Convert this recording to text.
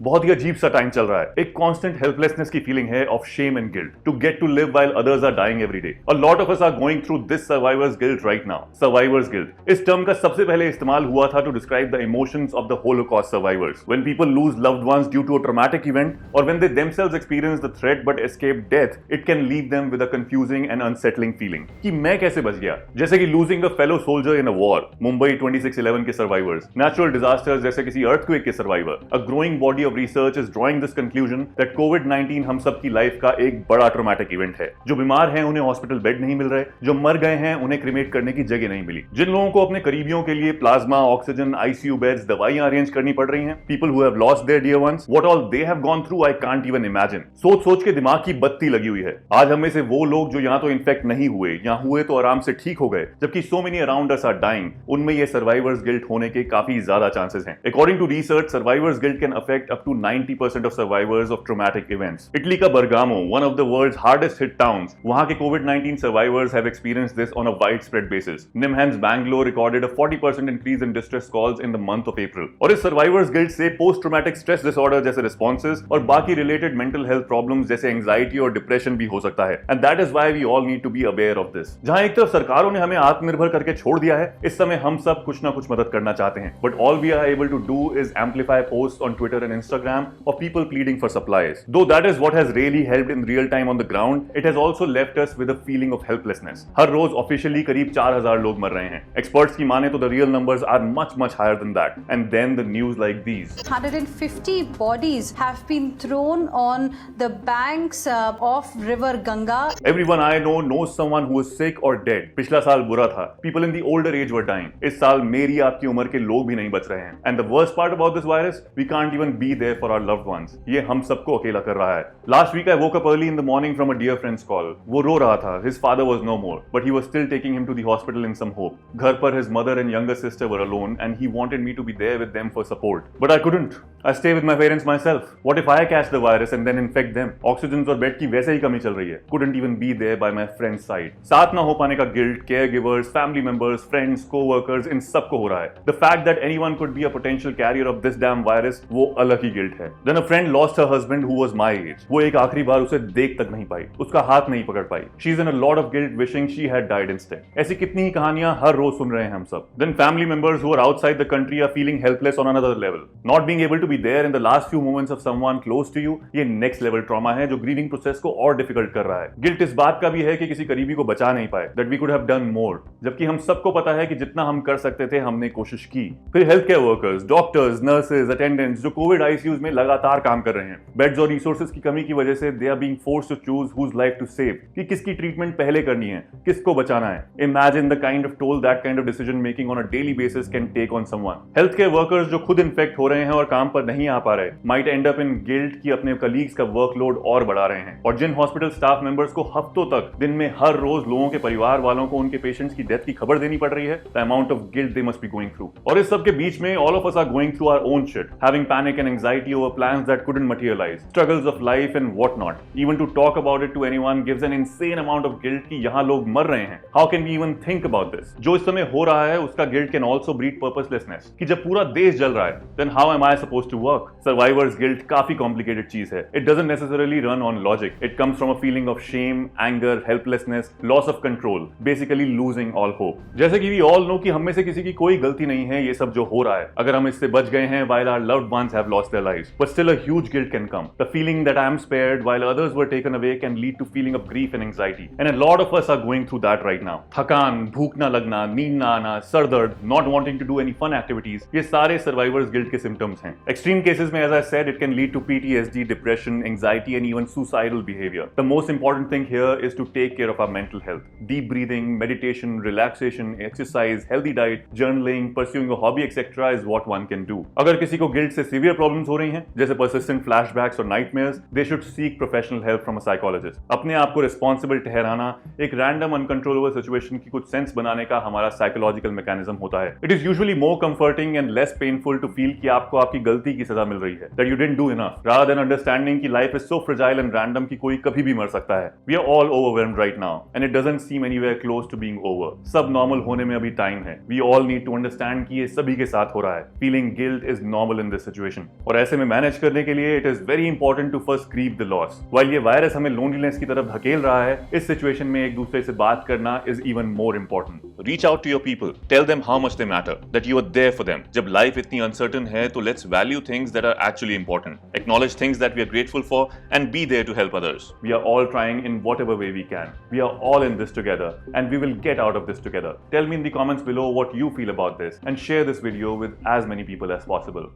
बहुत ही अजीब सा टाइम चल रहा है। एक कांस्टेंट हेल्पलेसनेस की फीलिंग है of shame and guilt to get to live while others are dying every day. A lot of us are going through this survivors guilt right now. Survivors guilt इस term का सबसे पहले इस्तेमाल हुआ था to describe the emotions of the Holocaust survivors when people lose loved ones due to a traumatic event और when they themselves experience the threat but escape death, it can leave them with a confusing and unsettling feeling कि मैं कैसे बच गया। जैसे कि losing a fellow soldier in a war, Mumbai 2611 के survivors, natural disasters जैसे किसी अर्थक्वेक के survivor. A growing body of research is drawing this conclusion that कोविड-19 हम सब की लाइफ का एक बड़ा ट्रॉमेटिक इवेंट है। जो बीमार हैं उन्हें हॉस्पिटल बेड नहीं मिल रहे, जो मर गए हैं उन्हें क्रिमेट करने की जगह नहीं मिली, जिन लोगों को अपने करीबियों के लिए प्लाज्मा, ऑक्सीजन, आईसीयू बेड्स, दवाइयां अरेंज करनी पड़ रही हैं, people who have lost their dear ones, what all they have gone through I can't even imagine. सोच सोच के दिमाग की बत्ती लगी हुई है। आज हम में से वो लोग जो यहाँ तो इन्फेक्ट नहीं हुए या हुए तो आराम से ठीक हो गए, जबकि so many around us are dying, उनमें ये सर्वाइवर्स गिल्ट होने के काफी ज्यादा चांसेस हैं। According to research, survivors guilt can affect up to 90% of survivors of traumatic events. Italy का Bergamo, one of the world's hardest hit towns, वहां के कोविड-19 survivors have experienced this on a wide spread basis. NIMHANS Bangalore recorded a 40% increase in distress calls in the month of April. और इस survivors guilt से post traumatic stress disorder जैसे responses और बाकी related mental health problems जैसे anxiety और depression भी हो सकता है। And that is why we all need to be aware of this. जहां एक तरफ सरकारों ने हमें आत्मनिर्भर करके छोड़ दिया है, इस समय हम सब कुछ ना कुछ मदद करना चाहते हैं, but all we are able to do is amplify post on Twitter and Instagram of people pleading for supplies. Though that is what has really helped in real time on the ground, it has also left us with a feeling of helplessness. हर रोज officially करीब 4000 लोग मर रहे हैं। Experts की माने तो the real numbers are much higher than that, and then the news like these. 150 bodies have been thrown on the banks of river Ganga. Everyone I know knows someone who is sick or dead. पिछला साल बुरा था. People in the older age were dying. इस साल मेरी आपकी उम्र के लोग भी नहीं बच रहे हैं. And the worst part about this virus, we can't even be there for our loved ones. ये हम सबको अकेला कर रहा है. Last week I woke up early in the morning from a dear friend's call. वो रो रहा था. His father was no more, but he was still taking him to the hospital in some hope. घर पर his mother and younger sister were alone, and he wanted me to be there with them for support. But I couldn't. I stay with my parents myself. What if I catch the virus and then infect them? Oxygen और bed की वैसे ही कमी चल रही है. Couldn't even be there by my friend's side. साथ ना हो पाने का guilt caregivers, family members, friends, coworkers, इन सबको हो रहा है. The fact that anyone could be a potential carrier of this damn virus, वो अलग ही गिल्ट है. Then a friend lost her husband who was my age. वो एक आखिरी बार उसे देख तक नहीं पाई, उसका हाथ नहीं पकड़ पाई. She's in a lot of guilt wishing she had died instead. ऐसी कितनी ही कहानियां हर रोज सुन रहे हैं हम सब. Then family members who are outside the country are feeling helpless on another level. Not being able to be there in the last few moments of someone close to you, ये next level trauma है जो grieving process को और difficult कर रहा है. Guilt इस बात का भी है कि किसी करीबी को बचा नहीं पाए, that we could have done more. जबकि हम सबको पता है कि जितना हम कर सकते थे हमने कोशिश की. फिर health care workers, doctors, nurses, attendants जो कोविड आईसीयूज में लगातार काम कर रहे हैं. बेड्स और रिसोर्सेज की कमी की वजह से they are being forced to choose whose life to save, कि किसकी ट्रीटमेंट पहले करनी है, किसको बचाना है. Imagine the kind of toll that kind of decision making on a daily basis can take on someone. Health care workers जो खुद इन्फेक्ट हो रहे हैं और काम पर नहीं आ पा रहे, might end up in guilt कि अपने कलीग्स का वर्कलोड और बढ़ा रहे हैं. और जिन हॉस्पिटल स्टाफ मेंबर्स को हफ्तों तक दिन में हर रोज लोगों के परिवार वालों को उनके पेशेंट्स की डेथ की खबर देनी पड़ रही है, the amount of guilt they must be going through. और इस सब के बीच में all of us are going through our own shit, having panic and anxiety over plans that couldn't materialize, struggles of life and what not. Even to talk about it to anyone gives an insane amount of guilt कि यहाँ लोग मर रहे हैं. How can we even think about this? जो इस समय हो रहा है उसका guilt can also breed purposelessness, कि जब पूरा देश जल रहा है, then how am I supposed to work? Survivor's guilt काफी complicated चीज है. It doesn't necessarily run on logic. It comes from a feeling of shame, anger, helplessness, loss of control, basically losing all hope. जैसे कि we all know कि हम में से किसी की कोई गलती नहीं है ये सब जो हो रहा है. अगर हम इससे बच गए हैं while our loved ones have lost their lives, but still a huge guilt can come. The feeling that I am spared while others were taken away can lead to feeling of grief and anxiety. And a lot of us are going through that right now. थकान, भूख ना लगना, नींद ना आना, sir दर्द, not wanting to do any fun activities, ये सारे survivor's guilt के symptoms हैं. Extreme cases में, as I said, it can lead to PTSD, depression, anxiety, and even suicidal behavior. The most important thing here is to take care of our mental health. Deep breathing, meditation, relaxation, exercise, healthy diet, journaling, pursuing a hobby, etc. is what one can do. अगर किसी को guilt से severe problems हो रही हैं, जैसे persistent flashbacks और nightmares, they should seek professional help from a psychologist. अपने आप को responsible ठहराना, एक random uncontrollable situation की कुछ sense बनाने का हमारा psychological mechanism होता है. It is usually more comforting and less painful to feel कि आपको आपकी गलती की सजा मिल रही है, that you didn't do enough, rather than understanding कि life is so fragile and random कि कोई कभी भी मर सकता है. We are all overwhelmed right now, and it doesn't seem anywhere close to being over. सब normal होने में अभी time है. We all need to understand कि ये सभी के साथ हो रहा है. Feeling guilt is normal in this situation. और ऐसे में मैनेज करने के लिए it is very important to first grieve the loss. While ये वायरस हमें लोनलीनेस की तरफ धकेल रहा है, इस सिचुएशन में एक दूसरे से बात करना is even more important. Reach out to your people, tell them how much they matter, that you are there for them. जब लाइफ इतनी अनसर्टन है तो let's value things that are actually important, acknowledge things that we are grateful for and be there to help others. We are all trying in whatever way we can. We are all in this together and we will get out of this together. Tell me in the comments below what you feel about this and share this video with as many people as possible.